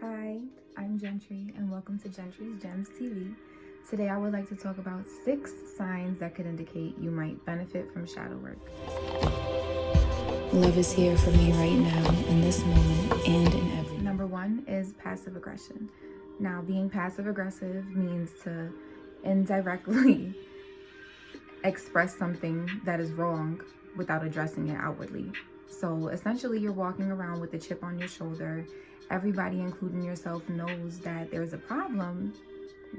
Hi, I'm Gentry and welcome to Jentri's Gems TV. Today I would like to talk about 6 signs that could indicate you might benefit from shadow work. Love is here for me right now, in this moment, and in every. Number 1 is passive aggression. Now, being passive aggressive means to indirectly express something that is wrong without addressing it outwardly. So essentially, you're walking around with a chip on your shoulder. Everybody, including yourself, knows that there's a problem,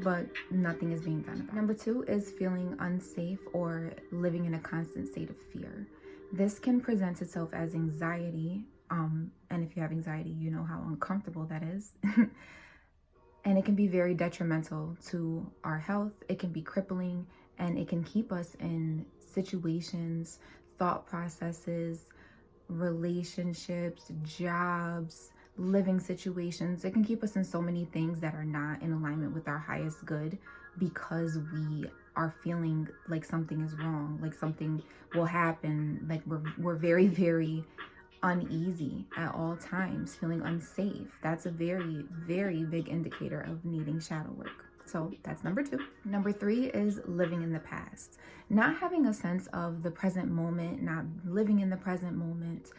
but nothing is being done about it. Number 2 is feeling unsafe or living in a constant state of fear. This can present itself as anxiety, and if you have anxiety, you know how uncomfortable that is. And it can be very detrimental to our health. It can be crippling, and it can keep us in situations, thought processes, relationships, jobs, living situations. It can keep us in so many things that are not in alignment with our highest good because we are feeling like something is wrong, like something will happen, like we're very, very uneasy at all times, feeling unsafe. That's a very, very big indicator of needing shadow work. So that's number 2. Number 3 is living in the past. Not having a sense of the present moment, not living in the present moment,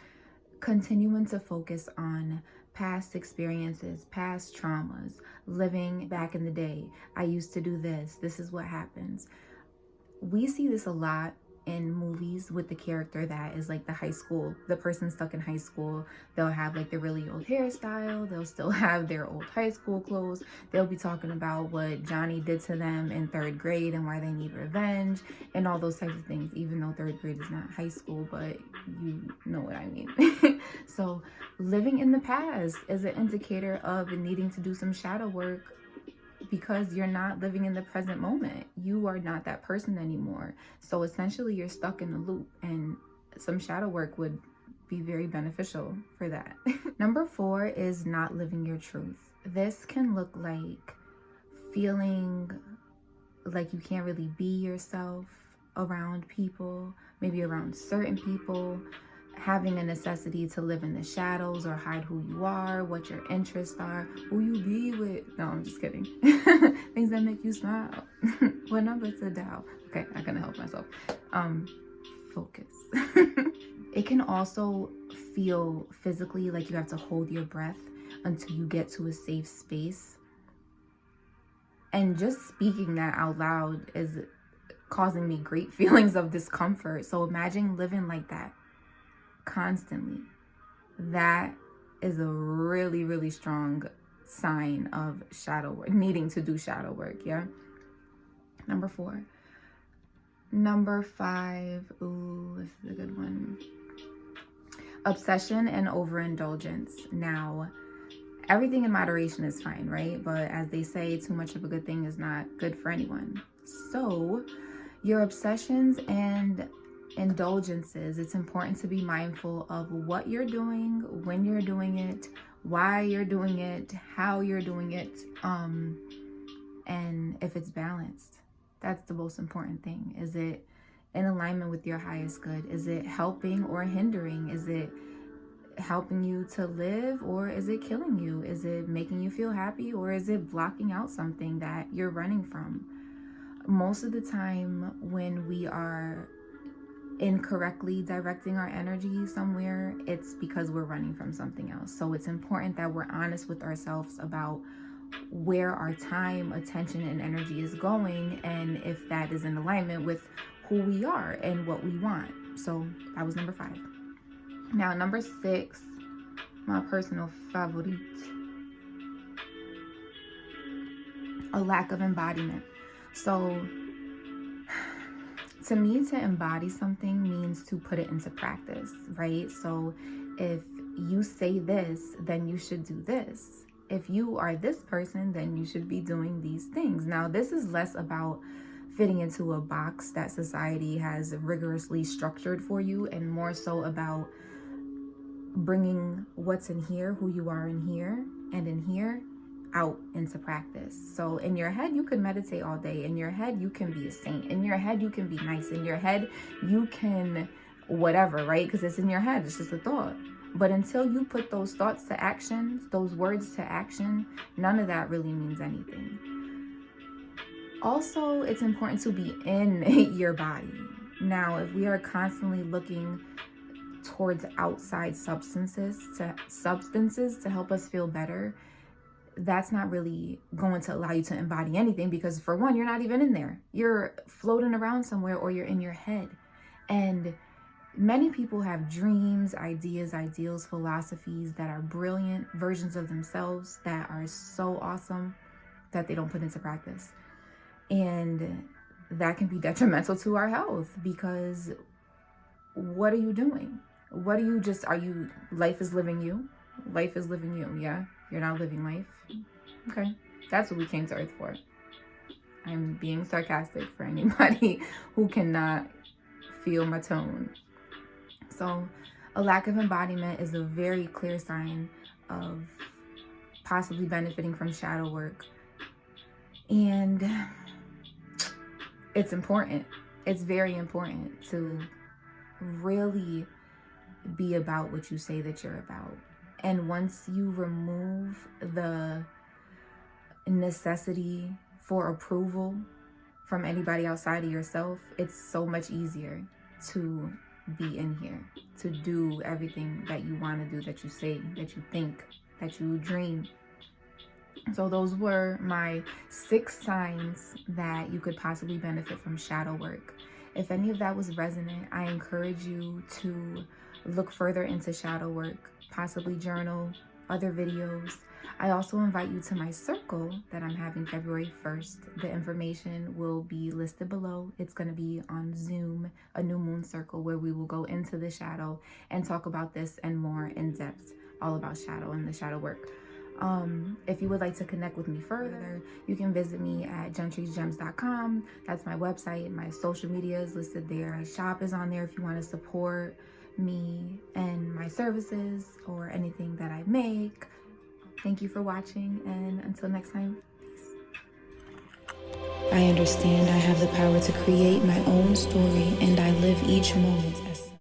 continuing to focus on past experiences, past traumas, living back in the day. I used to do this. This is what happens. We see this a lot in movies with the character that is like the person stuck in high school. They'll have like the really old hairstyle. They'll still have their old high school clothes. They'll be talking about what Johnny did to them in 3rd grade and why they need revenge and all those types of things, even though 3rd grade is not high school, but you know what I mean. So living in the past is an indicator of needing to do some shadow work, because you're not living in the present moment. You are not that person anymore. So essentially you're stuck in a loop, and some shadow work would be very beneficial for that. Number 4 is not living your truth. This can look like feeling like you can't really be yourself around people, maybe around certain people, having a necessity to live in the shadows or hide who you are, what your interests are, who you be with. No, I'm just kidding. Things that make you smile. What number to dial? Okay, I can help myself. Focus. It can also feel physically like you have to hold your breath until you get to a safe space. And just speaking that out loud is causing me great feelings of discomfort. So imagine living like that constantly. That is a really, really strong sign of shadow work, needing to do shadow work. Yeah. Number 4. Number 5. Ooh, this is a good one. Obsession and overindulgence. Now, everything in moderation is fine, right? But as they say, too much of a good thing is not good for anyone. So your obsessions and indulgences, it's important to be mindful of what you're doing, when you're doing it, why you're doing it, how you're doing it, and if it's balanced. That's the most important thing. Is it in alignment with your highest good? Is it helping or hindering? Is it helping you to live, or is it killing you? Is it making you feel happy, or is it blocking out something that you're running from? Most of the time when we are incorrectly directing our energy somewhere, it's because we're running from something else. So it's important that we're honest with ourselves about where our time, attention, and energy is going, and if that is in alignment with who we are and what we want. So that was number 5. Now number 6, my personal favorite, a lack of embodiment. So to me, to embody something means to put it into practice, right? So if you say this, then you should do this. If you are this person, then you should be doing these things. Now, this is less about fitting into a box that society has rigorously structured for you, and more so about bringing what's in here, who you are in here and in here, out into practice. So in your head, you can meditate all day. In your head, you can be a saint. In your head, you can be nice. In your head, you can whatever, right? Because it's in your head. It's just a thought. But until you put those thoughts to action, those words to action, none of that really means anything. Also, it's important to be in your body. Now, if we are constantly looking towards outside substances to help us feel better, that's not really going to allow you to embody anything, because for one, you're not even in there. You're floating around somewhere, or you're in your head. And many people have dreams, ideas, ideals, philosophies that are brilliant versions of themselves that are so awesome that they don't put into practice. And that can be detrimental to our health, because what are you doing? Life is living you? Life is living you, yeah? You're not living life? Okay, that's what we came to Earth for. I'm being sarcastic for anybody who cannot feel my tone. So a lack of embodiment is a very clear sign of possibly benefiting from shadow work. And it's important. It's very important to really be about what you say that you're about. And once you remove the necessity for approval from anybody outside of yourself, it's so much easier to be in here, to do everything that you want to do, that you say, that you think, that you dream. So those were my 6 signs that you could possibly benefit from shadow work. If any of that was resonant, I encourage you to look further into shadow work, possibly journal, other videos. I also invite you to my circle that I'm having February 1st. The information will be listed below. It's going to be on Zoom, a new moon circle, where we will go into the shadow and talk about this and more in depth, all about shadow and the shadow work. If you would like to connect with me further, you can visit me at Jentri'sGems.com. That's my website. My social media is listed there. My shop is on there if you want to support me and my services or anything that I make. Thank you for watching, and until next time, peace. I understand I have the power to create my own story, and I live each moment